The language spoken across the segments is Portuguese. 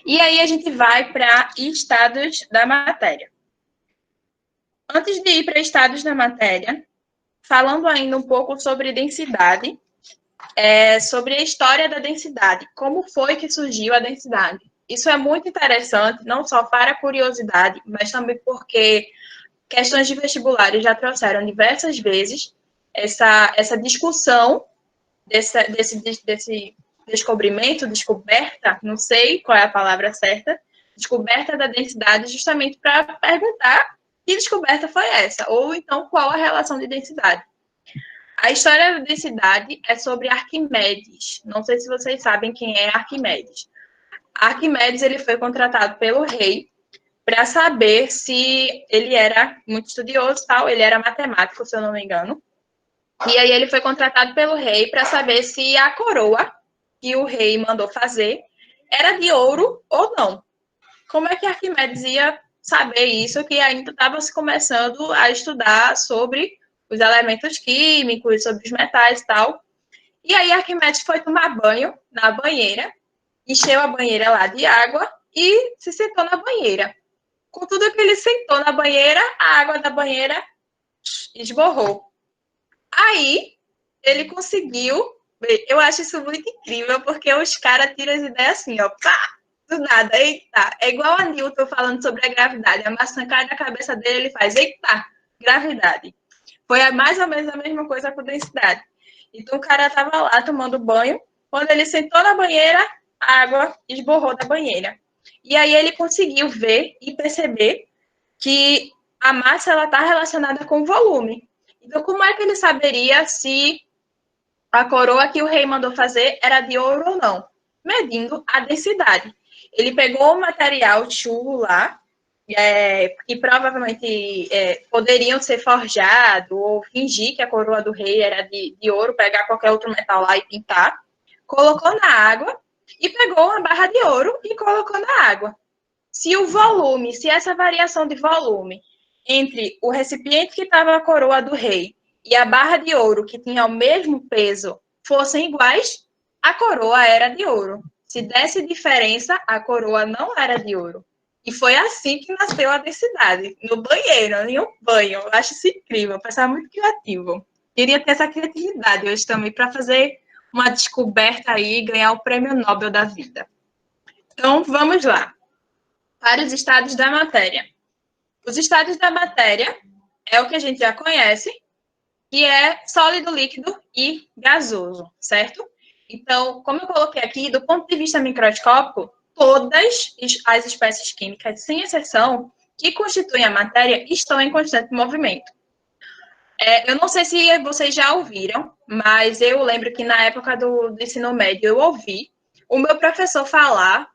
E aí a gente vai para estados da matéria. Antes de ir para estados da matéria, falando ainda um pouco sobre densidade, sobre a história da densidade, como foi que surgiu a densidade. Isso é muito interessante, não só para curiosidade, mas também porque questões de vestibulares já trouxeram diversas vezes essa discussão desse descobrimento, descoberta, não sei qual é a palavra certa, descoberta da densidade, justamente para perguntar que descoberta foi essa, ou então qual a relação de densidade. A história da densidade é sobre Arquimedes. Não sei se vocês sabem quem é Arquimedes. Arquimedes ele foi contratado pelo rei para saber se ele era muito estudioso, tal. Ele era matemático, se eu não me engano. E aí ele foi contratado pelo rei para saber se a coroa que o rei mandou fazer era de ouro ou não. Como é que Arquimedes ia saber isso, que ainda estava se começando a estudar sobre os elementos químicos, sobre os metais e tal. E aí Arquimedes foi tomar banho na banheira, encheu a banheira lá de água e se sentou na banheira. Com tudo que ele sentou na banheira, a água da banheira esborrou. Aí ele conseguiu, eu acho isso muito incrível, porque os caras tiram as ideias assim, ó, pá, do nada, eita. É igual a Newton falando sobre a gravidade. A maçã cai na cabeça dele, ele faz, eita, gravidade. Foi mais ou menos a mesma coisa com densidade. Então o cara estava lá tomando banho, quando ele sentou na banheira, a água esborrou da banheira. E aí ele conseguiu ver e perceber que a massa ela está relacionada com o volume. Então, como é que ele saberia se a coroa que o rei mandou fazer era de ouro ou não? Medindo a densidade. Ele pegou o material chulo lá, que provavelmente poderiam ser forjado ou fingir que a coroa do rei era de ouro, pegar qualquer outro metal lá e pintar, colocou na água e pegou uma barra de ouro e colocou na água. Se o volume, se essa variação de volume entre o recipiente que estava a coroa do rei e a barra de ouro, que tinha o mesmo peso, fossem iguais, a coroa era de ouro. Se desse diferença, a coroa não era de ouro. E foi assim que nasceu a densidade, no banheiro, em um banho. Eu acho isso incrível, o pessoal é muito criativo. Queria ter essa criatividade hoje também para fazer uma descoberta aí e ganhar o prêmio Nobel da vida. Então, vamos lá. Para os estados da matéria. Os estados da matéria é o que a gente já conhece, que é sólido, líquido e gasoso, certo? Então, como eu coloquei aqui, do ponto de vista microscópico, todas as espécies químicas, sem exceção, que constituem a matéria, estão em constante movimento. Eu não sei se vocês já ouviram, mas eu lembro que na época do ensino médio eu ouvi o meu professor falar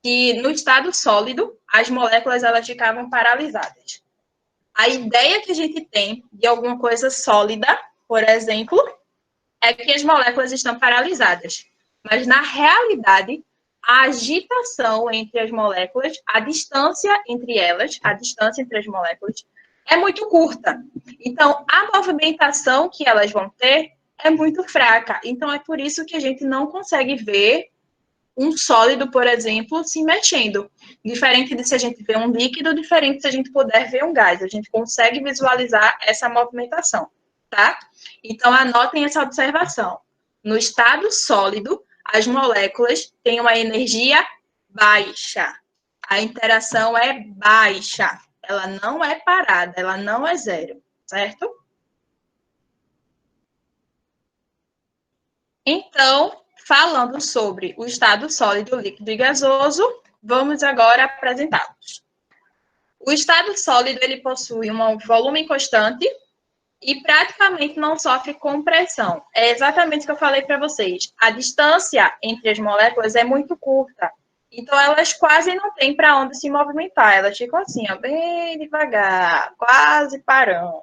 que no estado sólido, as moléculas elas ficavam paralisadas. A ideia que a gente tem de alguma coisa sólida, por exemplo, é que as moléculas estão paralisadas. Mas, na realidade, a agitação entre as moléculas, a distância entre elas, a distância entre as moléculas, é muito curta. Então, a movimentação que elas vão ter é muito fraca. Então, é por isso que a gente não consegue ver um sólido, por exemplo, se mexendo. Diferente de se a gente vê um líquido, diferente se a gente puder ver um gás. A gente consegue visualizar essa movimentação, tá? Então, anotem essa observação. No estado sólido, as moléculas têm uma energia baixa. A interação é baixa. Ela não é parada, ela não é zero, certo? Então, falando sobre o estado sólido, líquido e gasoso, vamos agora apresentá-los. O estado sólido ele possui um volume constante e praticamente não sofre compressão. É exatamente o que eu falei para vocês. A distância entre as moléculas é muito curta, então elas quase não têm para onde se movimentar. Elas ficam assim, ó, bem devagar, quase parando,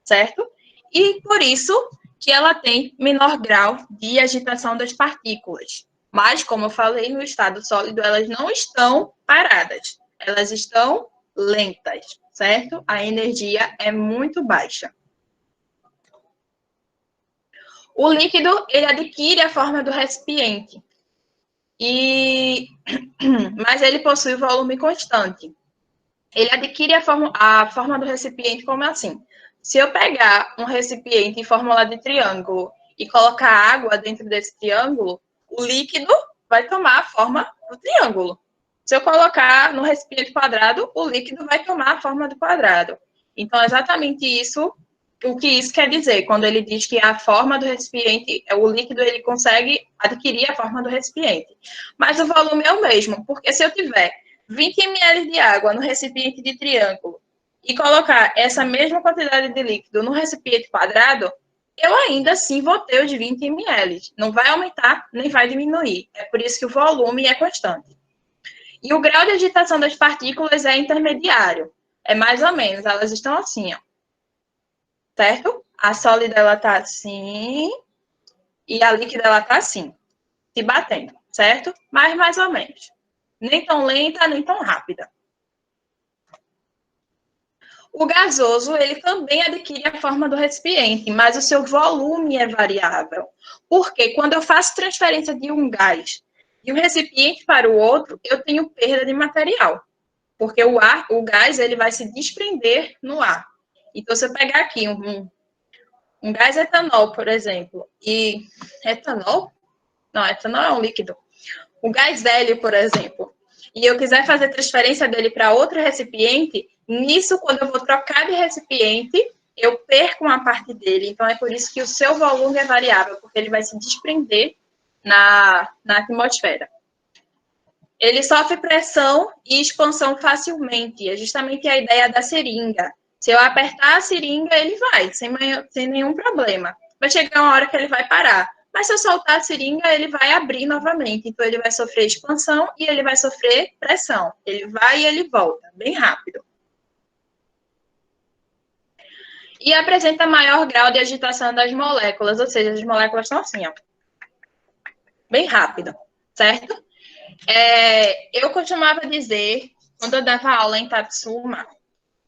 certo? E por isso que ela tem menor grau de agitação das partículas. Mas, como eu falei, no estado sólido, elas não estão paradas, elas estão lentas, certo? A energia é muito baixa. O líquido, ele adquire a forma do recipiente. mas ele possui volume constante. Ele adquire a forma do recipiente como assim? Se eu pegar um recipiente em fórmula de triângulo e colocar água dentro desse triângulo, o líquido vai tomar a forma do triângulo. Se eu colocar no recipiente quadrado, o líquido vai tomar a forma do quadrado. Então, é exatamente isso, o que isso quer dizer, quando ele diz que a forma do recipiente, o líquido, ele consegue adquirir a forma do recipiente. Mas o volume é o mesmo, porque se eu tiver 20 ml de água no recipiente de triângulo e colocar essa mesma quantidade de líquido no recipiente quadrado, eu ainda assim vou ter os 20 ml. Não vai aumentar, nem vai diminuir. É por isso que o volume é constante. E o grau de agitação das partículas é intermediário. É mais ou menos, elas estão assim, ó. Certo? A sólida, ela tá assim, e a líquida, ela tá assim, se batendo, certo? Mas mais ou menos. Nem tão lenta, nem tão rápida. O gasoso, ele também adquire a forma do recipiente, mas o seu volume é variável. Porque quando eu faço transferência de um gás de um recipiente para o outro, eu tenho perda de material. Porque o gás, ele vai se desprender no ar. Então, se eu pegar aqui um gás etanol, por exemplo, e etanol? Não, etanol é um líquido. Um gás hélio, por exemplo, e eu quiser fazer transferência dele para outro recipiente, nisso, quando eu vou trocar de recipiente, eu perco uma parte dele. Então, é por isso que o seu volume é variável, porque ele vai se desprender na atmosfera. Ele sofre pressão e expansão facilmente. É justamente a ideia da seringa. Se eu apertar a seringa, ele vai, sem nenhum problema. Vai chegar uma hora que ele vai parar. Mas se eu soltar a seringa, ele vai abrir novamente. Então, ele vai sofrer expansão e ele vai sofrer pressão. Ele vai e ele volta, bem rápido. E apresenta maior grau de agitação das moléculas, ou seja, as moléculas estão assim, ó. Bem rápido, certo? Eu costumava dizer, quando eu dava aula em Tatsuma,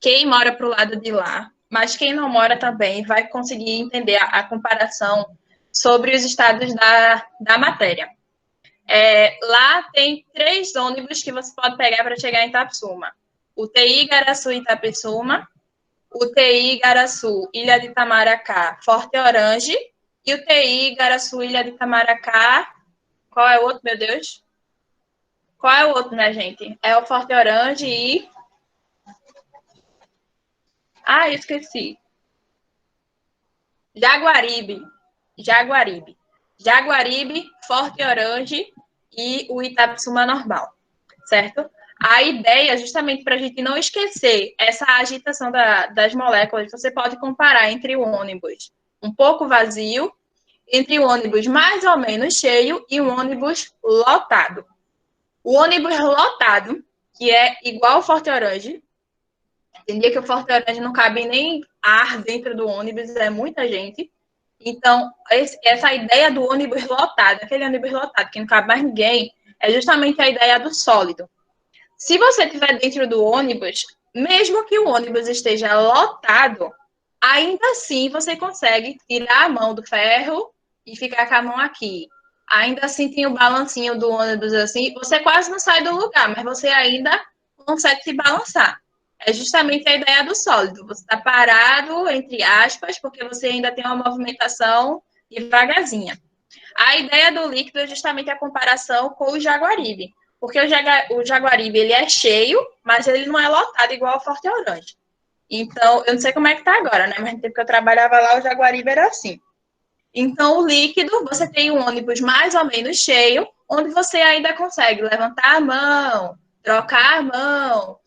quem mora para o lado de lá, mas quem não mora também vai conseguir entender a comparação sobre os estados da matéria. Lá tem 3 ônibus que você pode pegar para chegar em Tatsuma. O TI Igaraçu Itapissuma, o TI Igaraçu Ilha de Itamaracá, Forte Orange, e o TI Igaraçu Ilha de Itamaracá, qual é o outro, meu Deus? Qual é o outro, né, gente? É o Forte Orange e... Ah, esqueci. Jaguaribe, Forte Orange e o Itapissuma normal, certo? A ideia, justamente para a gente não esquecer essa agitação das moléculas, você pode comparar entre o ônibus um pouco vazio, entre o ônibus mais ou menos cheio e o ônibus lotado. O ônibus lotado, que é igual ao Forte Orange, tem dia que o Forte Orange não cabe nem ar dentro do ônibus, é muita gente. Então, essa ideia do ônibus lotado, aquele ônibus lotado que não cabe mais ninguém, é justamente a ideia do sólido. Se você estiver dentro do ônibus, mesmo que o ônibus esteja lotado, ainda assim você consegue tirar a mão do ferro e ficar com a mão aqui. Ainda assim tem o balancinho do ônibus assim, você quase não sai do lugar, mas você ainda consegue se balançar. É justamente a ideia do sólido. Você está parado, entre aspas, porque você ainda tem uma movimentação devagarzinha. A ideia do líquido é justamente a comparação com o Jaguaribe. Porque o Jaguaribe, ele é cheio, mas ele não é lotado igual ao Forte Orange. Então, eu não sei como é que tá agora, né? Mas no tempo que eu trabalhava lá, o Jaguaribe era assim. Então, o líquido, você tem um ônibus mais ou menos cheio, onde você ainda consegue levantar a mão, trocar a mão,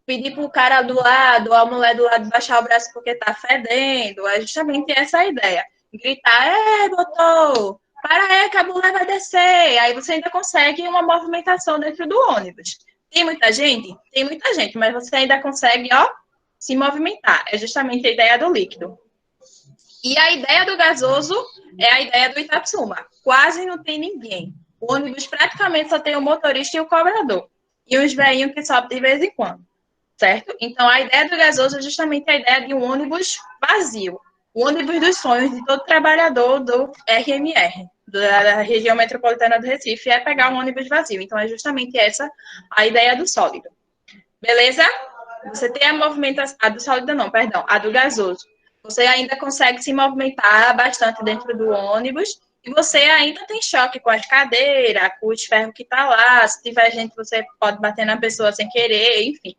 pedir para o cara do lado, ou a mulher do lado baixar o braço porque tá fedendo. É justamente essa a ideia. Gritar, doutor, para aí que a mulher vai descer. Aí você ainda consegue uma movimentação dentro do ônibus. Tem muita gente? Tem muita gente, mas você ainda consegue, ó, se movimentar. É justamente a ideia do líquido. E a ideia do gasoso é a ideia do Itapissuma. Quase não tem ninguém. O ônibus praticamente só tem o motorista e o cobrador. E os velhinhos que sobem de vez em quando. Certo? Então, a ideia do gasoso é justamente a ideia de um ônibus vazio. O ônibus dos sonhos de todo trabalhador do RMR. da região metropolitana do Recife é pegar um ônibus vazio. Então, é justamente essa a ideia do sólido. Beleza? Você tem a movimentação, a do sólido não, perdão, a do gasoso. Você ainda consegue se movimentar bastante dentro do ônibus e você ainda tem choque com as cadeiras, com os ferros que tá lá. Se tiver gente, você pode bater na pessoa sem querer, enfim.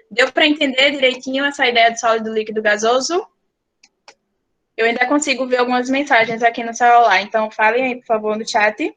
Deu para entender direitinho essa ideia do sólido, líquido, gasoso? Eu ainda consigo ver algumas mensagens aqui no celular, então falem aí, por favor, no chat.